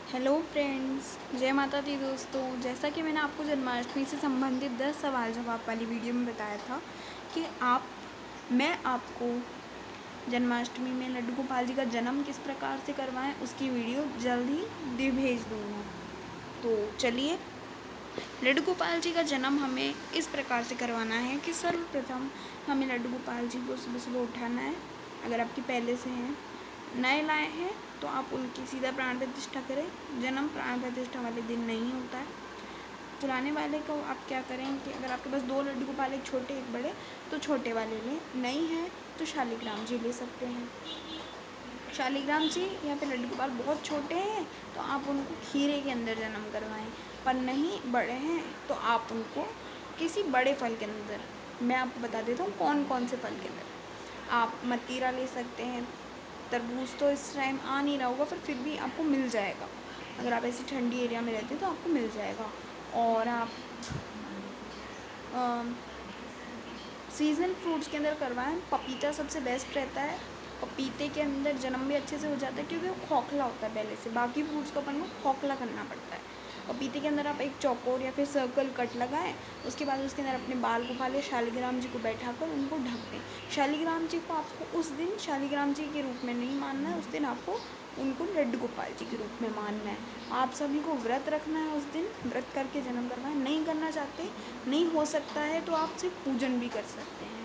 Hello friends, जय माता दी दोस्तों। जैसा कि मैंने आपको जन्माष्टमी से संबंधित 10 सवाल जवाब वाली वीडियो में बताया था कि मैं आपको जन्माष्टमी में लड्डू गोपाल जी का जन्म किस प्रकार से करवाएं, उसकी वीडियो जल्द ही भेज दूँगा। तो चलिए, लड्डू गोपाल जी का जन्म हमें इस प्रकार से करवाना है कि सर्वप्रथम हमें लड्डू गोपाल जी को सुबह सुबह उठाना है। अगर आपकी पहले से हैं, नए लाए हैं तो आप उनकी सीधा प्राण प्रतिष्ठा करें। जन्म प्राण प्रतिष्ठा वाले दिन नहीं होता है। पुराने वाले को आप क्या करें कि अगर आपके पास 2 लड्डू गोपाल, एक छोटे एक बड़े, तो छोटे वाले लें। नहीं है तो शालिग्राम जी ले सकते हैं। शालिग्राम जी या फिर लड्डू गोपाल बहुत छोटे हैं तो आप उनको खीरे के अंदर जन्म करवाएं, पर नहीं बड़े हैं तो आप उनको किसी बड़े फल के अंदर, मैं आपको बता देता हूँ कौन कौन से फल के अंदर। आप मतीरा ले सकते हैं। तरबूज तो इस टाइम आ नहीं रहा होगा, पर फिर भी आपको मिल जाएगा। अगर आप ऐसी ठंडी एरिया में रहते हैं तो आपको मिल जाएगा। और आप सीजनल फ्रूट्स के अंदर करवाएं। पपीता सबसे बेस्ट रहता है। पपीते के अंदर जन्म भी अच्छे से हो जाता है क्योंकि वो खोखला होता है पहले से। बाकी फ्रूट्स को अपन को खोखला करना पड़ता है। पपीते के अंदर आप एक चौकोर या फिर सर्कल कट लगाएं। उसके बाद उसके अंदर अपने बाल को फालें, शालिग्राम जी को बैठाकर उनको ढक दें। शालिग्राम जी को आपको उस दिन शालिग्राम जी के रूप में नहीं मानना है, उस दिन आपको उनको लड्डू गोपाल जी के रूप में मानना है। आप सभी को व्रत रखना है। उस दिन व्रत करके जन्म करवाएं। नहीं करना चाहते, नहीं हो सकता है तो आप सिर्फ पूजन भी कर सकते हैं।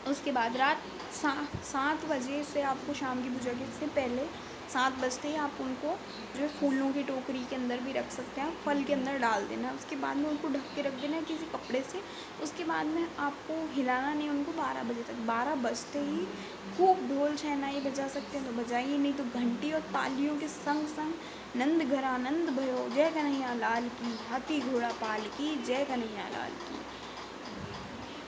उसके बाद रात 7 बजे से आपको शाम की पूजा के से पहले 7 बजते ही आप उनको जो है फूलों की टोकरी के अंदर भी रख सकते हैं, फल के अंदर डाल देना। उसके बाद में उनको ढक के रख देना है किसी कपड़े से। उसके बाद में आपको हिलाना नहीं उनको 12 बजे तक। 12 बजते ही खूब ढोल शहनाई बजा सकते हैं तो बजाइए, नहीं तो घंटी और तालियों के संग संग नंद घर आनंद भयो, जय कन्हैया लाल की, हाथी घोड़ा पाल की, जय कन्हैया लाल की।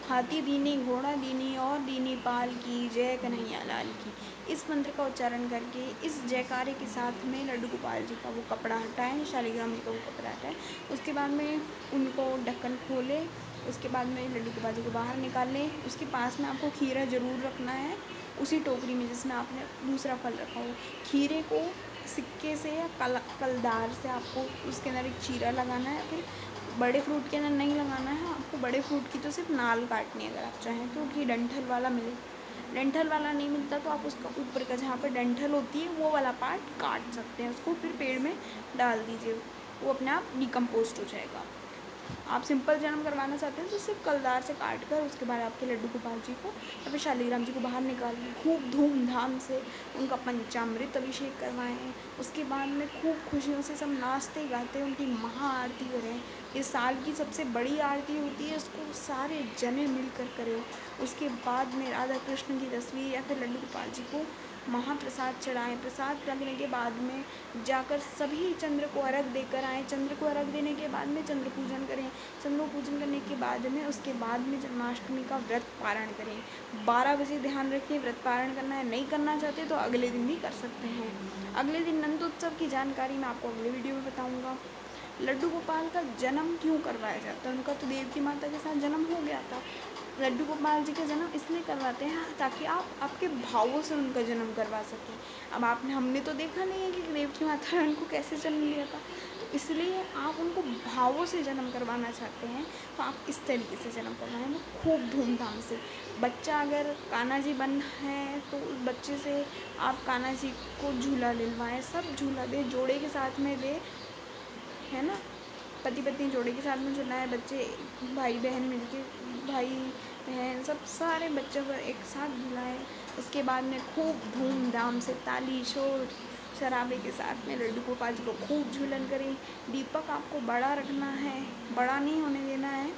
हाथी दीनी घोड़ा दीनी और दीनी पाल की, जय कन्हैया लाल की। इस मंत्र का उच्चारण करके इस जयकारे के साथ में लड्डू गोपाल जी का वो कपड़ा हटाएं, शालिग्राम जी का वो कपड़ा हटाएं। उसके बाद में उनको ढक्कन खोलें। उसके बाद में लड्डू गोपाल जी को बाहर निकाल लें। उसके पास में आपको खीरा ज़रूर रखना है, उसी टोकरी में जिसमें आपने दूसरा फल रखा हो। खीरे को सिक्के से या कलदार से आपको उसके अंदर एक चीरा लगाना है। फिर बड़े फ्रूट के अंदर नहीं लगाना है आपको। बड़े फ्रूट की तो सिर्फ नाल काटनी है। अगर आप चाहें तो कि डंठल वाला मिले, डंठल वाला नहीं मिलता तो आप उसका ऊपर का जहाँ पर डंठल होती है वो वाला पार्ट काट सकते हैं। उसको फिर पेड़ में डाल दीजिए, वो अपने आप डिकम्पोस्ट हो जाएगा। आप सिंपल जन्म करवाना चाहते हैं तो सिर्फ कलदार से काट कर उसके बाद आपके लड्डू गोपाल जी को या फिर शालिग्राम जी को बाहर निकाल के खूब धूमधाम से उनका पंचामृत अभिषेक करवाएं। उसके बाद में खूब खुशियों से सब नाचते गाते उनकी महाआरती करें। ये साल की सबसे बड़ी आरती होती है, उसको सारे जने मिलकर करें। उसके बाद में राधा कृष्ण की तस्वीर या फिर लड्डू गोपाल जी को महाप्रसाद चढ़ाएं। प्रसाद रखने के बाद में जाकर सभी चंद्र को अर्घ देकर आएँ। चंद्र को अर्घ देने के बाद में चंद्र पूजन करें। चंद्र पूजन करने के बाद में उसके बाद में जन्माष्टमी का व्रत पारण करें। 12 बजे ध्यान रखिए, व्रत पारण करना है। नहीं करना चाहते तो अगले दिन भी कर सकते हैं। अगले दिन नंदोत्सव की जानकारी मैं आपको अगले वीडियो में बताऊँगा। लड्डू गोपाल का जन्म क्यों करवाया जाता है? उनका तो देवकी माता के साथ जन्म हो गया था। लड्डू गोपाल जी का जन्म इसलिए करवाते हैं ताकि आप आपके भावों से उनका जन्म करवा सकें। अब हमने तो देखा नहीं है कि देवकी माता ने उनको कैसे जन्म लिया था, तो इसलिए आप उनको भावों से जन्म करवाना चाहते हैं तो आप इस तरीके से जन्म करवाएं, वो खूब धूमधाम से। बच्चा अगर कान्हा जी बन है तो उस बच्चे से आप कान्हा जी को झूला दिलवाएं, सब झूला दें, जोड़े के साथ में दे, है ना। पति पत्नी जोड़े के साथ में झूला है, बच्चे भाई बहन मिलके, भाई बहन सब सारे बच्चों को एक साथ झुलाएं। उसके बाद में खूब धूमधाम से ताली शोर शराबे के साथ में लड्डू गोपाल जी को खूब झूलन करें। दीपक आपको बड़ा रखना है, बड़ा नहीं होने देना है।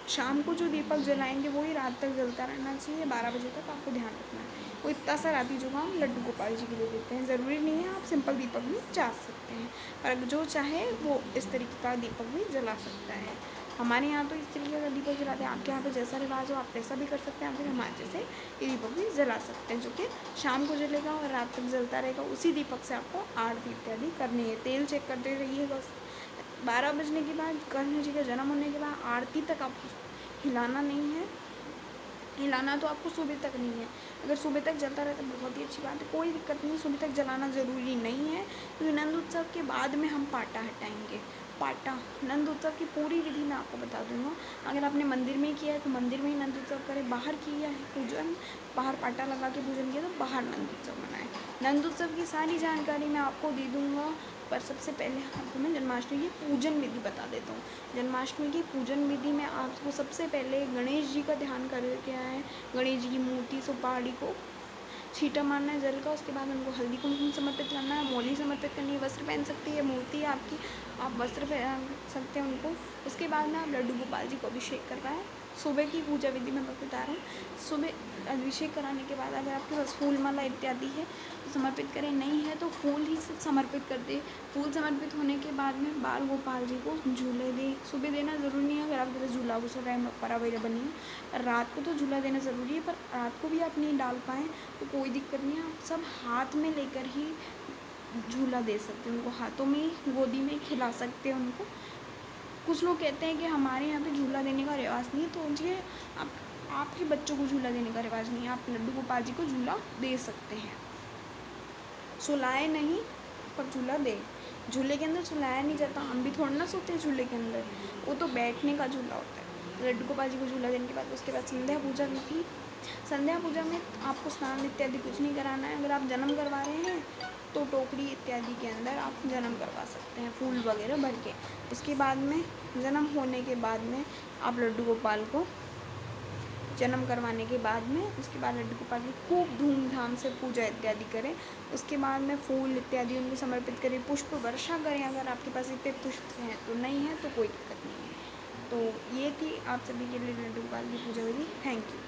शाम को जो दीपक जलाएंगे वही रात तक जलता रहना चाहिए। 12 बजे तक आपको ध्यान रखना है। वो इतना सा राती जो हम लड्डू गोपाल जी के लिए देते हैं, ज़रूरी नहीं है आप सिंपल दीपक भी चाह सकते हैं, पर जो चाहे वो इस तरीके का दीपक भी जला सकता है। हमारे यहाँ तो इस तरीके का दीपक जलाते हैं। आपके यहाँ पे जैसा रिवाज हो आप वैसा भी कर सकते हैं। फिर हमारे जैसे ये दीपक भी जला सकते हैं जो कि शाम को जलेगा और रात तक जलता रहेगा। उसी दीपक से आपको आरती इत्यादि करनी है। तेल चेक करते रहिएगा। 12 बजने के बाद, कृष्ण जी का जन्म होने के बाद आरती तक आपको हिलाना नहीं है। हिलाना तो आपको सुबह तक नहीं है। अगर सुबह तक जलता रहता है बहुत ही अच्छी बात है, कोई दिक्कत नहीं, सुबह तक जलाना ज़रूरी नहीं है। तो नंद उत्सव के बाद में हम पाटा हटाएंगे। पाटा नंद उत्सव की पूरी विधि मैं आपको बता दूंगा। अगर आपने मंदिर में किया है तो मंदिर में ही नंद उत्सव करें, बाहर किया है पूजन, बाहर पाटा लगा के पूजन किया तो बाहर नंद उत्सव मनाएं। नंद उत्सव की सारी जानकारी मैं आपको दे दूँगा, पर सबसे पहले आपको मैं जन्माष्टमी की पूजन विधि बता देता हूँ। जन्माष्टमी की पूजन विधि में आपको सबसे पहले गणेश जी का ध्यान करके आए। गणेश जी की मूर्ति सुपारी को छींटा मारना है जल का, उसके बाद उनको हल्दी कुमकुम समर्पित करना है, मौली समर्पित करनी है, वस्त्र पहन सकती है मूर्ति आपकी, आप वस्त्र पहन सकते हैं उनको। उसके बाद में आप लड्डू गोपाल जी को अभिषेक करना है। सुबह की पूजा विधि में बता रहा हूँ। सुबह अभिषेक कराने के बाद अगर आपके पास फूल माला इत्यादि है तो समर्पित करें, नहीं है तो फूल ही सिर्फ समर्पित कर दे। फूल समर्पित होने के बाद में बाल गोपाल जी को झूले दे। सुबह देना ज़रूरी नहीं है, अगर आपके पास झूला उस टाइम पर अवेलेबल नहीं है। रात को तो झूला देना ज़रूरी है, पर रात को भी आप नहीं डाल पाएँ तो कोई दिक्कत नहीं है, आप सब हाथ में लेकर ही झूला दे सकते हैं उनको, हाथों में गोदी में खिला सकते हैं उनको। कुछ लोग कहते हैं कि हमारे यहाँ पे झूला देने का रिवाज नहीं है, तो उनके आपके बच्चों को झूला देने का रिवाज नहीं है, आप लड्डू गोपाल जी को झूला दे सकते हैं। सुलाए नहीं पर झूला दे। झूले के अंदर सुलाया नहीं जाता, हम भी थोड़ा ना सोते हैं झूले के अंदर, वो तो बैठने का झूला होता है। लड्डू गोपाल जी को झूला देने के बाद उसके बाद संध्या पूजा विधि। संध्या पूजा में आपको स्नान इत्यादि कुछ नहीं कराना है। अगर आप जन्म करवा रहे हैं तो टोकरी इत्यादि के अंदर आप जन्म करवा सकते हैं फूल वगैरह भर के। उसके बाद में जन्म होने के बाद में आप लड्डू गोपाल को जन्म करवाने के बाद में उसके बाद लड्डू गोपाल की खूब धूमधाम से पूजा इत्यादि करें। उसके बाद में फूल इत्यादि उनको समर्पित करें, पुष्प वर्षा करें। अगर आपके पास इतने पुष्प हैं तो, नहीं है तो कोई दिक्कत नहीं है। तो ये थी आप सभी के लिए लड्डू गोपाल की पूजा विधि। Thank you.